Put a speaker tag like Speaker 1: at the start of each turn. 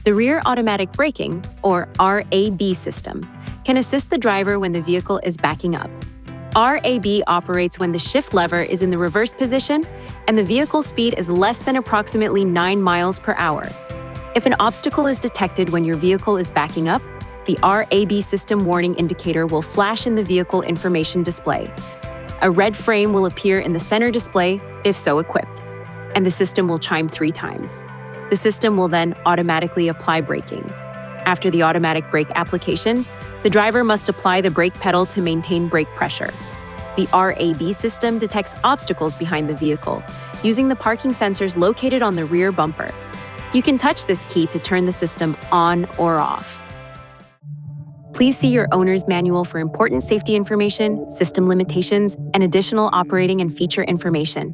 Speaker 1: The rear automatic braking, or RAB system, can assist the driver when the vehicle is backing up. RAB operates when the shift lever is in the reverse position and the vehicle speed is less than approximately 9 miles per hour. If an obstacle is detected when your vehicle is backing up, the RAB system warning indicator will flash in the vehicle information display. A red frame will appear in the center display, if so equipped, and the system will chime 3 times. The system will then automatically apply braking. After the automatic brake application, the driver must apply the brake pedal to maintain brake pressure. The RAB system detects obstacles behind the vehicle using the parking sensors located on the rear bumper. You can touch this key to turn the system on or off. Please see your owner's manual for important safety information, system limitations, and additional operating and feature information.